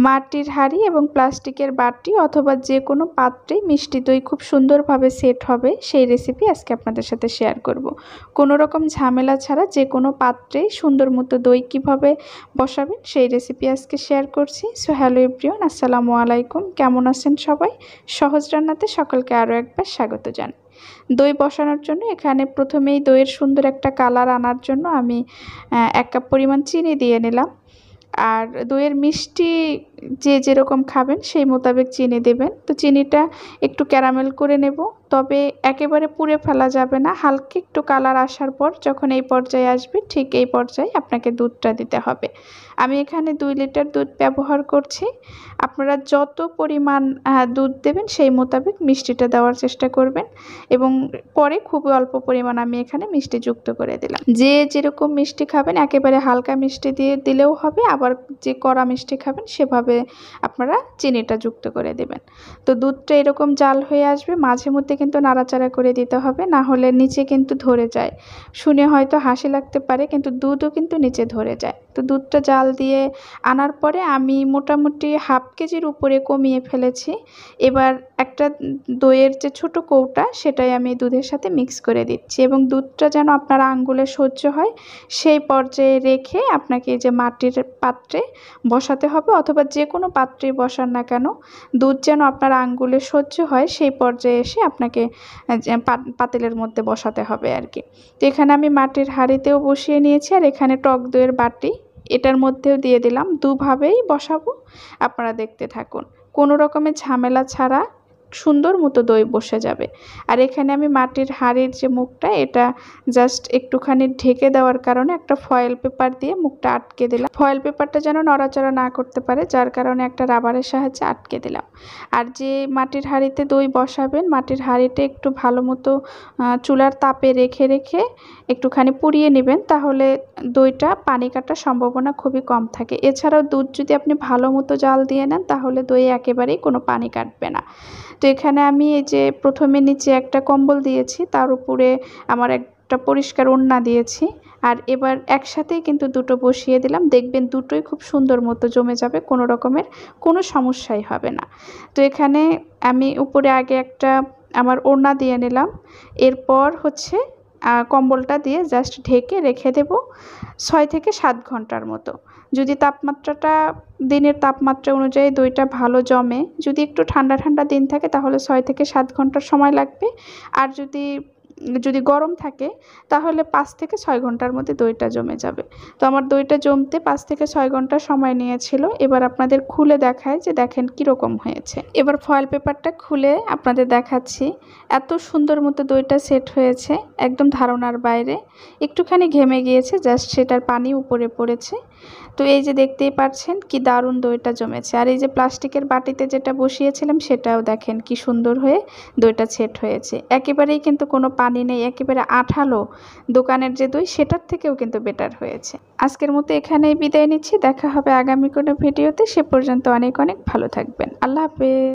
মাটির হাঁড়ি এবং প্লাস্টিকের বাটি অথবা যে কোনো পাত্রে মিষ্টি দই খুব সুন্দরভাবে সেট হবে সেই রেসিপি আজকে আপনাদের সাথে শেয়ার করব। কোনো রকম ঝামেলা ছাড়া যে কোনো পাত্রে সুন্দর মতো দই কীভাবে বসাবেন সেই রেসিপি আজকে শেয়ার করছি। সো হ্যালো এভরিওয়ান, আসসালামু আলাইকুম। কেমন আছেন সবাই? সহজ রান্নাতে সকলকে আরও একবার স্বাগত জানাই। দই বসানোর জন্য এখানে প্রথমেই দইয়ের সুন্দর একটা কালার আনার জন্য আমি 1 কাপ পরিমাণ চিনি দিয়ে নিলাম। আর দইয়ের মিষ্টি যে যেরকম খাবেন সেই মোতাবেক চিনি দেবেন। তো চিনিটা একটু ক্যারামেল করে নেব, তবে একেবারে পুড়ে ফেলা যাবে না। হালকা একটু কালার আসার পর যখন এই পর্যায়ে আসবে, ঠিক এই পর্যায়ে আপনাকে দুধটা দিতে হবে। আমি এখানে 2 লিটার দুধ ব্যবহার করছি। আপনারা যত পরিমাণ দুধ দেবেন সেই মোতাবেক মিষ্টিটা দেওয়ার চেষ্টা করবেন এবং পরে খুবই অল্প পরিমাণ আমি এখানে মিষ্টি যুক্ত করে দিলাম। যে যেরকম মিষ্টি খাবেন একেবারে হালকা মিষ্টি দিয়ে দিলেও হবে, আবার যে কড়া মিষ্টি খাবেন সেভাবে আপনারা চিনিটা যুক্ত করে দেবেন। তো দুধটা এরকম জাল হয়ে আসবে, মাঝে মধ্যে কিন্তু নাড়াচাড়া করে দিতে হবে, না হলে নিচে কিন্তু ধরে যায়। শুনে হয়তো হাসি লাগতে পারে, কিন্তু দুধও কিন্তু নিচে ধরে যায়। তো দুধটা জাল দিয়ে আনার পরে আমি মোটামুটি হাফ কেজির উপরে কমিয়ে ফেলেছি। এবার একটা দইয়ের যে ছোট কৌটা সেটাই আমি দুধের সাথে মিক্স করে দিচ্ছি এবং দুধটা যেন আপনার আঙ্গুলে সহ্য হয় সেই পর্যায়ে রেখে আপনাকে এই যে মাটির পাত্রে বসাতে হবে, অথবা যে কোনো পাত্রে বসান না কেন দুধ যেন আপনার আঙ্গুলে সহ্য হয় সেই পর্যায়ে এসে আপনাকে পাতিলের মধ্যে বসাতে হবে আর কি। তো এখানে আমি মাটির হাঁড়িতেও বসিয়ে নিয়েছি, আর এখানে টক দইয়ের বাটি এটার মধ্যেও দিয়ে দিলাম। দুভাবেই বসাবো, আপনারা দেখতে থাকুন। কোনো রকমের ঝামেলা ছাড়া সুন্দর মতো দই বসে যাবে। আর এখানে আমি মাটির হাঁড়ির যে মুখটা এটা জাস্ট একটুখানি ঢেকে দেওয়ার কারণে একটা ফয়েল পেপার দিয়ে মুখটা আটকে দিলাম। ফয়েল পেপারটা যেন নড়াচড়া না করতে পারে, যার কারণে একটা রাবারের সাহায্যে আটকে দিলাম। আর যে মাটির হাঁড়িতে দই বসাবেন, মাটির হাঁড়িটা একটু ভালো মতো চুলার তাপে রেখে রেখে একটুখানি পুড়িয়ে নেবেন, তাহলে দইটা পানি কাটার সম্ভাবনা খুবই কম থাকে। এছাড়াও দুধ যদি আপনি ভালো মতো জাল দিয়ে নেন তাহলে দই একেবারেই কোনো পানি কাটবে না। তো এখানে আমি এই যে প্রথমে নিচে একটা কম্বল দিয়েছি, তার উপরে আমার একটা পরিষ্কার ওড়না দিয়েছি, আর এবার একসাথেই কিন্তু দুটো বসিয়ে দিলাম। দেখবেন দুটোই খুব সুন্দর মতো জমে যাবে, কোনো রকমের কোনো সমস্যাই হবে না। তো এখানে আমি উপরে আগে একটা আমার ওড়না দিয়ে নিলাম, এরপর হচ্ছে কম্বলটা দিয়ে জাস্ট ঢেকে রেখে দেব 6 থেকে 7 ঘন্টার মতো। যদি তাপমাত্রাটা দিনের তাপমাত্রা অনুযায়ী দইটা ভালো জমে, যদি একটু ঠান্ডা ঠান্ডা দিন থাকে তাহলে 6 থেকে 7 ঘন্টার সময় লাগবে, আর যদি গরম থাকে তাহলে 5 থেকে 6 ঘন্টার মধ্যে দইটা জমে যাবে। তো আমার দইটা জমতে 5 থেকে 6 ঘন্টা সময় নিয়েছিল। এবার আপনাদের খুলে দেখায় যে দেখেন কীরকম হয়েছে। এবার ফয়েল পেপারটা খুলে আপনাদের দেখাচ্ছি। এত সুন্দর মতো দইটা সেট হয়েছে, একদম ধারণার বাইরে। একটুখানি ঘেমে গিয়েছে, জাস্ট সেটার পানি উপরে পড়েছে। তো এই যে দেখতেই পাচ্ছেন কি দারুণ দইটা জমেছে। আর এই যে প্লাস্টিকের বাটিতে যেটা বসিয়েছিলাম সেটাও দেখেন কি সুন্দর হয়ে দইটা সেট হয়েছে। একেবারেই কিন্তু কোনো পানি নেই, একেবারে আঠালো দোকানের যে দই সেটার থেকেও কিন্তু বেটার হয়েছে। আজকের মতো এখানেই বিদায় নিচ্ছি, দেখা হবে আগামী কোনো ভিডিওতে। সে পর্যন্ত অনেক অনেক ভালো থাকবেন। আল্লাহ হাফেজ।